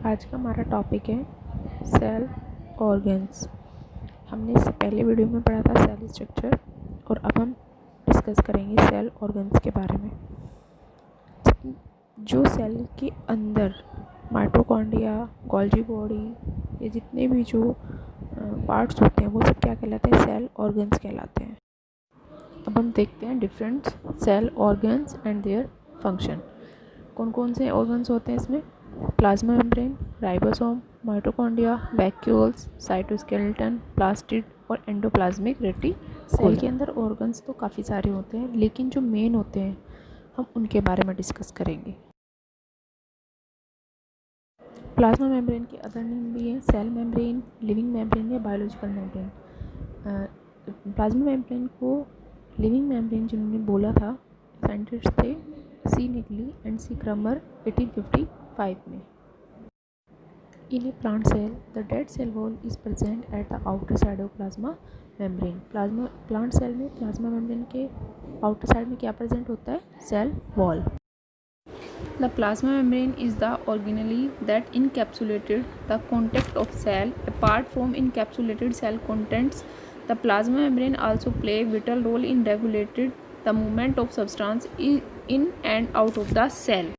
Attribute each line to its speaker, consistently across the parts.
Speaker 1: आज का हमारा टॉपिक है सेल ऑर्गन्स। हमने इससे पहले वीडियो में पढ़ा था सेल स्ट्रक्चर और अब हम डिस्कस करेंगे सेल ऑर्गन्स के बारे में। जो सेल के अंदर माइटोकॉन्ड्रिया, गोल्गी बॉडी, ये जितने भी जो पार्ट्स होते हैं वो सब क्या कहलाते हैं? सेल ऑर्गन्स कहलाते हैं। अब हम देखते हैं different cell organs and their function. कौन कौन से ऑर्गन्स होते हैं इसमें? Plasma membrane, ribosome, mitochondria, vacuoles, cytoskeleton, plastid और एंडोप्लाज्मिक रेटिकुलम। सेल के अंदर ऑर्गन्स तो काफ़ी सारे होते हैं, लेकिन जो मेन होते हैं हम उनके बारे में डिस्कस करेंगे। प्लाज्मा मेम्ब्रेन के अदर नेम भी हैं सेल मेम्ब्रेन, लिविंग मेम्ब्रेन या बायोलॉजिकल मेम्ब्रेन। प्लाज्मा मेम्ब्रेन को लिविंग मेम्ब्रेन जिन्होंने बोला था साइंटिस्ट थे सी निकली एंड सी क्रमर 1855 में। In a plant cell, the dead cell wall is present at the outer side of plasma membrane. Plant cell में plasma membrane के outer side में क्या प्रेजेंट होता है? Cell wall. The plasma membrane is the organelle that encapsulated the contact of cell. Apart from encapsulated cell contents, the plasma membrane also play a vital role in regulating the movement of substance in and out of the cell.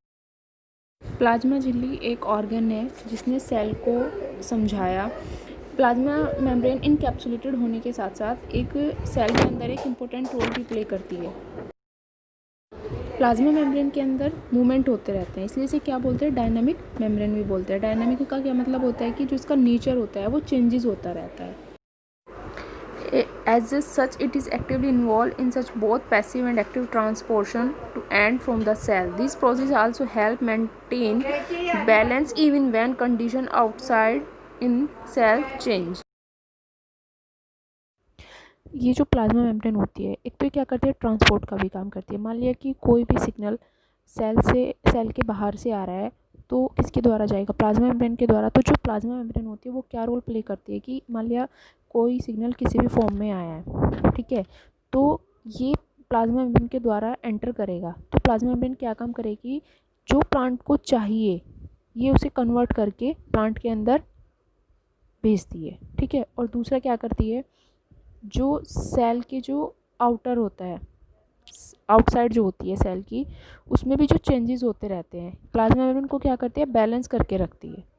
Speaker 1: Plasma झिल्ली एक organ है जिसने cell को समझाया। Plasma membrane encapsulated होने के साथ साथ एक सेल के अंदर एक इम्पोर्टेंट रोल भी प्ले करती है। प्लाज्मा मेम्ब्रेन के अंदर मूवमेंट होते रहते हैं, इसलिए इसे क्या बोलते हैं? डायनामिक मेम्ब्रेन भी बोलते हैं। डायनामिक का क्या मतलब होता है कि जो इसका नेचर होता है वो चेंजेस होता रहता है। As such, it is actively involved in such both passive and active transportation to and from the cell. These processes also help maintain balance even when conditions outside in cell change. ये जो plasma membrane होती है, एक तो ये क्या करती है? ट्रांसपोर्ट का भी काम करती है। मान लिया कि कोई भी सिग्नल सेल के बाहर से आ रहा है तो किसके द्वारा जाएगा? प्लाज्मा मेम्ब्रेन के द्वारा। तो जो प्लाज्मा मेम्ब्रेन होती है वो क्या रोल प्ले करती है कि मान लिया कोई सिग्नल किसी भी फॉर्म में आया है, ठीक है, तो ये प्लाज्मा मेम्ब्रेन के द्वारा एंटर करेगा। तो प्लाज्मा मेम्ब्रेन क्या काम करेगी? जो प्लांट को चाहिए ये उसे कन्वर्ट करके प्लांट के अंदर भेजती है, ठीक है। और दूसरा क्या करती है? जो सेल के जो आउटर होता है, आउटसाइड जो होती है सेल की, उसमें भी जो चेंजेस होते रहते हैं, प्लाज्मा मेम्ब्रेन को क्या करती है? बैलेंस करके रखती है।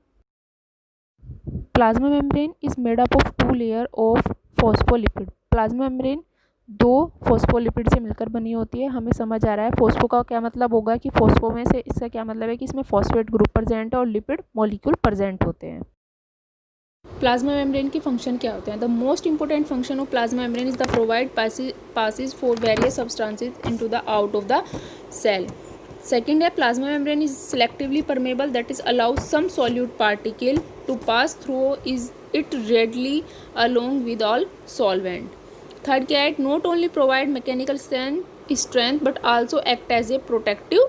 Speaker 1: Plasma membrane is made up of 2 layer of phospholipid. Plasma membrane 2 phospholipid से मिलकर बनी होती है। हमें समझ आ रहा है फॉस्फो का क्या मतलब होगा कि फॉस्फो में से इसका क्या मतलब है कि इसमें फॉस्फेट ग्रुप प्रेजेंट है और लिपिड मॉलिक्यूल प्रेजेंट होते हैं। प्लाज्मा मेम्ब्रेन के फंक्शन क्या होते हैं? The most important function of plasma membrane is the provide passes for various substances into the out of the cell. Second है plasma membrane is selectively permeable, that is allows some solute particle to pass through is it readily along with all solvent. Third क्या है? not only provide mechanical strength but also act as a protective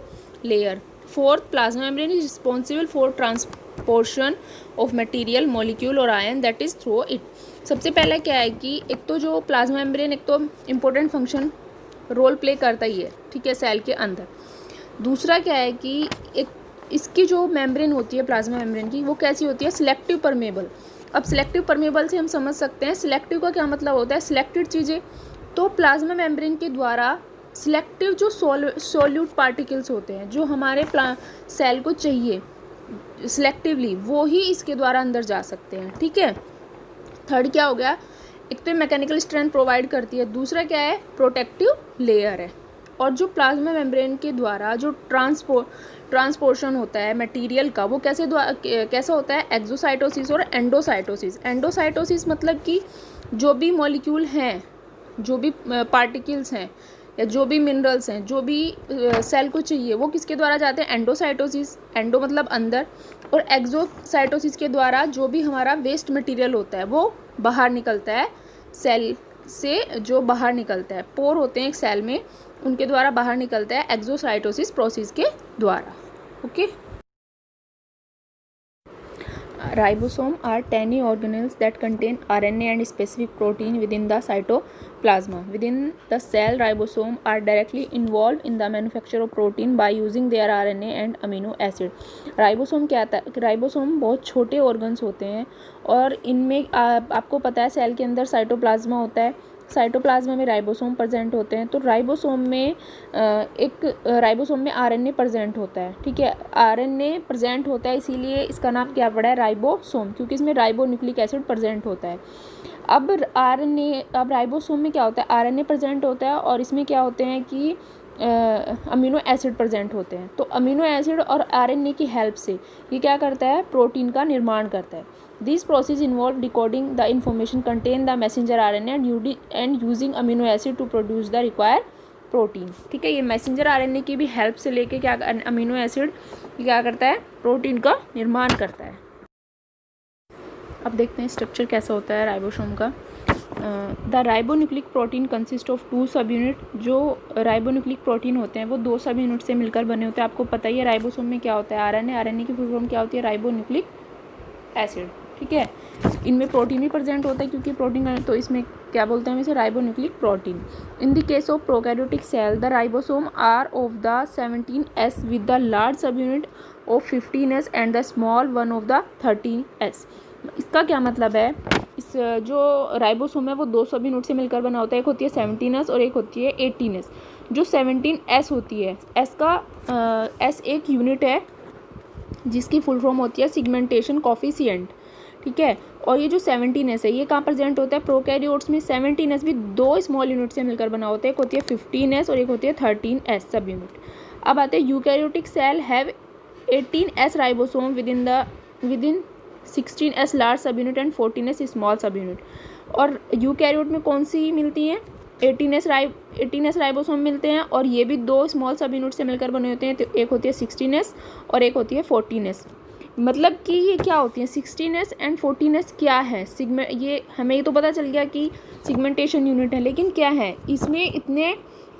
Speaker 1: layer. Fourth, plasma membrane is responsible for transportation of material, molecule और ion that is through it. सबसे पहला क्या है कि एक तो जो प्लाज्मा मेम्ब्रेन एक तो इम्पोर्टेंट फंक्शन रोल प्ले करता ही है, ठीक है, सेल के अंदर। दूसरा क्या है कि एक इसकी जो मेम्ब्रेन होती है प्लाज्मा मेम्ब्रेन की, वो कैसी होती है? Selective permeable. अब सिलेक्टिव परमेबल से हम समझ सकते हैं सिलेक्टिव का क्या मतलब होता है? सिलेक्टेड चीज़ें। तो प्लाज्मा मेम्ब्रेन के द्वारा सिलेक्टिव जो सोल्यूट पार्टिकल्स होते हैं जो हमारे सेल को चाहिए सिलेक्टिवली, वो ही इसके द्वारा अंदर जा सकते हैं, ठीक है। थर्ड क्या हो गया? एक तो मैकेनिकल स्ट्रेंथ प्रोवाइड करती है, दूसरा क्या है? प्रोटेक्टिव लेयर है। और जो प्लाज्मा मेम्ब्रेन के द्वारा जो ट्रांसपोर्शन होता है मटेरियल का, वो कैसा होता है? एक्सोसाइटोसिस और एंडोसाइटोसिस। एंडोसाइटोसिस मतलब कि जो भी मॉलिक्यूल हैं, जो भी पार्टिकल्स हैं या जो भी मिनरल्स हैं, जो भी सेल को चाहिए, वो किसके द्वारा जाते हैं? एंडोसाइटोसिस, एंडो मतलब अंदर, और एक्सोसाइटोसिस के द्वारा जो भी हमारा वेस्ट मटेरियल होता है वो बाहर निकलता है सेल से। जो बाहर निकलता है, पोर होते हैं एक सेल में, उनके द्वारा बाहर निकलता है एक्सोसाइटोसिस प्रोसेस के द्वारा, okay. Ribosome are tiny organelles that contain RNA and specific protein within the cytoplasm. Within the cell, ribosome are directly involved in the manufacture of protein by using their RNA and amino acid. Ribosome क्या था? Ribosome बहुत छोटे organs होते हैं और इनमें आपको पता है सेल के अंदर साइटोप्लाज्मा होता है, साइटोप्लाज्मा में राइबोसोम प्रेजेंट होते हैं। तो राइबोसोम में राइबोसोम में आरएनए प्रेजेंट होता है, ठीक है, आरएनए प्रेजेंट होता है, इसीलिए इसका नाम क्या पड़ा है, राइबोसोम, क्योंकि इसमें राइबोन्यूक्लिक एसिड प्रेजेंट होता है। अब राइबोसोम में क्या होता है, आरएनए प्रेजेंट होता है और इसमें क्या होते हैं कि अमीनो एसिड प्रेजेंट होते हैं। तो अमीनो एसिड और आरएनए की हेल्प से ये क्या करता है, प्रोटीन का निर्माण करता है। This process involve decoding the information contain the messenger RNA and using amino acid to produce the required protein, ठीक है। ये मैसेंजर आरएनए की भी हेल्प से लेके क्या अमीनो एसिड क्या करता है, प्रोटीन का निर्माण करता है। अब देखते हैं स्ट्रक्चर कैसा होता है राइबोसोम का। The ribonucleic protein consist of 2 सब यूनिट। जो राइबोन्यूक्लिक प्रोटीन होते हैं वो 2 सब यूनिट से मिलकर बने होते हैं। आपको पता ही है राइबोसोम में क्या होता है, आरएनए, आरएनए की फुल फॉर्म क्या होती है, राइबोन्यूक्लिक एसिड, ठीक है। इनमें प्रोटीन भी प्रेजेंट होता है क्योंकि प्रोटीन, तो इसमें क्या बोलते हैं हम इसे, ribonucleic protein. In the case of prokaryotic cell the ribosome are of the 17S with the large sub unit of 15S and the small one of the 13S। इसका क्या मतलब है, इस जो राइबोसोम है वो 2 सब यूनिट से मिलकर बना होता है। एक होती है 17S और एक होती है 18S। जो 17S होती है, S एक यूनिट है जिसकी फुल फॉर्म होती है सिगमेंटेशन कॉफिशिएंट, ठीक है। और ये जो 17S है ये कहाँ प्रेजेंट होता है, प्रोकैरियोट्स में। 17S भी 2 स्मॉल यूनिट से मिलकर बना होता है, एक होती है 15S और एक होती है 13S सब यूनिट। अब आते हैं eukaryotic cell have 18S ribosome within 16S large sub unit and 14S small sub unit. और यूकैरियोट में कौन सी मिलती हैं, 18S राइबोसोम मिलते हैं और ये भी 2 स्मॉल सब यूनिट से मिलकर बने होते हैं। तो एक होती है 16S और एक होती है 14S। मतलब कि ये क्या होती है, 16S एंड 14S क्या है, ये हमें ये तो पता चल गया कि सिगमेंटेशन यूनिट है, लेकिन क्या है इसमें इतने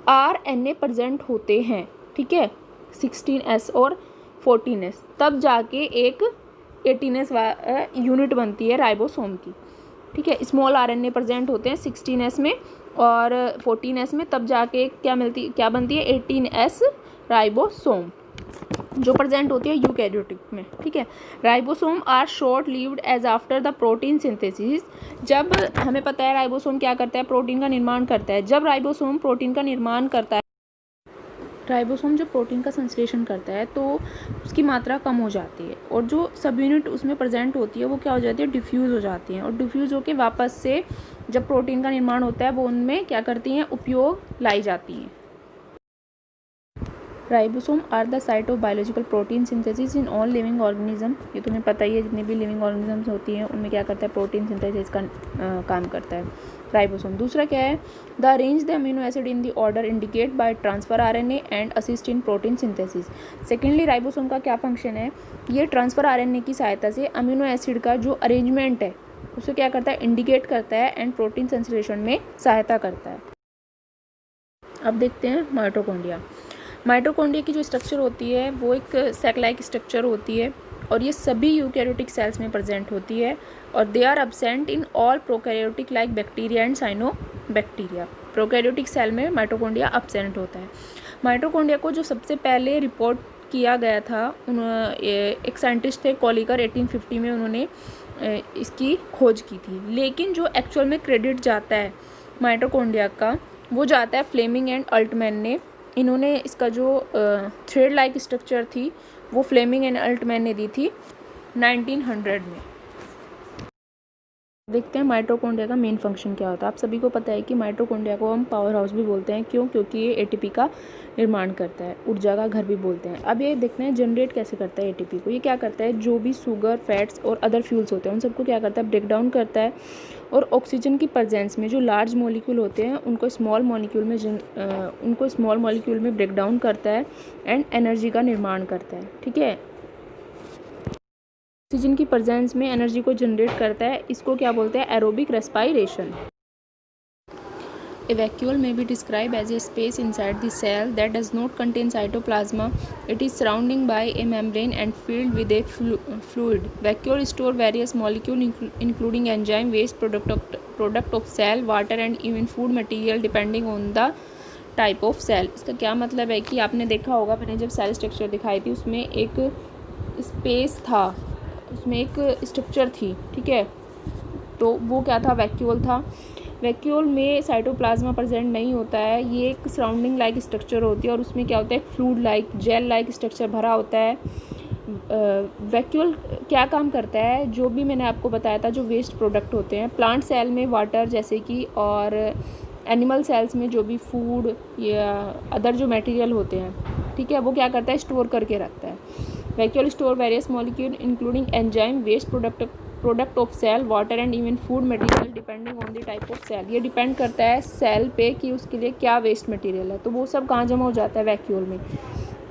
Speaker 1: RNA प्रेजेंट होते हैं, ठीक है, 16S और 14S, तब जाके एक 18S यूनिट बनती है राइबोसोम की, ठीक है। स्मॉल RNA प्रेजेंट होते हैं 16S में और 14S में, तब जाके क्या बनती है 18S राइबोसोम जो प्रेजेंट होती है यूकैरियोटिक में, ठीक है। Ribosome are short lived as after the protein synthesis. जब हमें पता है राइबोसोम क्या करता है, प्रोटीन का निर्माण करता है। जब राइबोसोम प्रोटीन का निर्माण करता है, राइबोसोम जब प्रोटीन का संश्लेषण करता है तो उसकी मात्रा कम हो जाती है और जो सब यूनिट उसमें प्रेजेंट होती है वो क्या हो जाती है, डिफ्यूज़ हो जाती हैं। और डिफ्यूज़ होकर वापस से जब प्रोटीन का निर्माण होता है वो उनमें क्या करती हैं, उपयोग लाई जाती हैं। Ribosome are the site of biological protein synthesis in all living organism. ये तुम्हें पता ही है, जितनी भी लिविंग ऑर्गेनिजम्स होती हैं उनमें क्या करता है, प्रोटीन सिंथेसिस का काम करता है राइबोसोम। दूसरा क्या है, the arrange the amino acid in the order indicate by transfer RNA and assist in protein synthesis. Secondly ribosome का क्या फंक्शन है, ये ट्रांसफर RNA की सहायता से अमीनो एसिड का जो अरेंजमेंट है उसे क्या करता है, इंडिकेट करता है एंड प्रोटीन संश्लेषण में सहायता करता है। अब देखते हैं माइटोकॉन्ड्रिया। माइटोकॉन्ड्रिया की जो स्ट्रक्चर होती है वो एक सैक लाइक स्ट्रक्चर होती है और ये सभी यूकैरियोटिक सेल्स में प्रेजेंट होती है और they are absent in all prokaryotic like bacteria and cyanobacteria. Prokaryotic cell में माइटोकॉन्ड्रिया एब्सेंट होता है। माइटोकॉन्ड्रिया को जो सबसे पहले रिपोर्ट किया गया था, एक साइंटिस्ट थे कॉलिकर, 1850 में उन्होंने इसकी खोज की थी। लेकिन जो एक्चुअल में क्रेडिट जाता है माइटोकॉन्ड्रिया का वो जाता है फ्लेमिंग एंड अल्टमैन ने। इन्होंने इसका जो थ्रेड लाइक स्ट्रक्चर थी वो फ्लेमिंग एंड अल्टमैन ने दी थी 1900 में। देखते हैं माइटोकॉन्ड्रिया का मेन फंक्शन क्या होता है। आप सभी को पता है कि माइटोकॉन्ड्रिया को हम पावर हाउस भी बोलते हैं, क्यों, क्योंकि ये ATP का निर्माण करता है, ऊर्जा का घर भी बोलते हैं। अब ये देखते हैं जनरेट कैसे करता है ATP को। ये क्या करता है, जो भी शुगर, फैट्स और अदर फ्यूल्स होते हैं उन सबको क्या करता है, ब्रेक डाउन करता है और ऑक्सीजन की प्रेजेंस में जो लार्ज मॉलिक्यूल होते हैं उनको स्मॉल मॉलिक्यूल में ब्रेक डाउन करता है एंड एनर्जी का निर्माण करता है, ठीक है। ऑक्सीजन की प्रेजेंस में एनर्जी को जनरेट करता है, इसको क्या बोलते हैं, aerobic respiration. A vacuole may be described as a space inside the cell that does not contain cytoplasm. It is surrounded by a membrane and filled with a fluid. Vacuole store various molecules including enzyme, waste product of cell, water and even food material depending on the type of cell. इसका क्या मतलब है कि आपने देखा होगा, मैंने जब सेल स्ट्रक्चर दिखाई थी उसमें एक स्पेस था, उसमें एक स्ट्रक्चर थी, ठीक है, तो वो क्या था, वैक्यूल था। वैक्यूल में साइटोप्लाज्मा प्रेजेंट नहीं होता है, ये एक सराउंडिंग लाइक स्ट्रक्चर होती है और उसमें क्या होता है, fluid like gel like structure भरा होता है। वैक्यूल क्या काम करता है, जो भी मैंने आपको बताया था, जो वेस्ट प्रोडक्ट होते हैं प्लांट सेल में वाटर जैसे कि, और एनिमल सेल्स में जो भी फूड या अदर जो मटेरियल होते हैं, ठीक है, वो क्या करता है, स्टोर करके रखता है। Vacuole store various molecule including enzyme, waste product of cell, water and even food material depending on the type of cell. ये डिपेंड करता है सेल पे कि उसके लिए क्या वेस्ट मटेरियल है, तो वो सब कहाँ जमा हो जाता है, वैक्यूल में।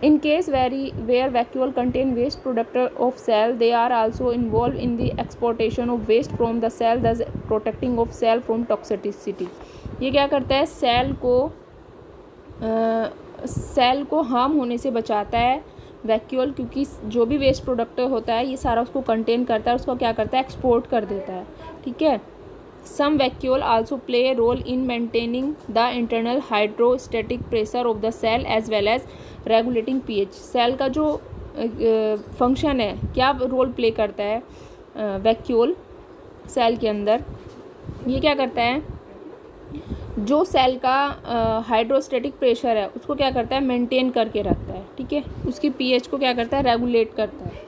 Speaker 1: In case where vacuole contain waste product of cell, they are also involved in the exportation of waste from the cell, thus protecting of cell from toxicity। ये क्या करता है, सेल को हार्म होने से बचाता है वैक्यूल, क्योंकि जो भी वेस्ट प्रोडक्ट होता है ये सारा उसको कंटेन करता है, उसको क्या करता है, एक्सपोर्ट कर देता है, ठीक है। Some vacuole also play a role in maintaining the internal hydrostatic pressure of the cell as well as regulating pH। Cell का जो फंक्शन है, क्या रोल प्ले करता है वैक्यूल सेल के अंदर, ये क्या करता है, जो सेल का हाइड्रोस्टेटिक प्रेशर है उसको क्या करता है, मेंटेन करके रखता है, ठीक है, उसकी पीएच को क्या करता है, रेगुलेट करता है।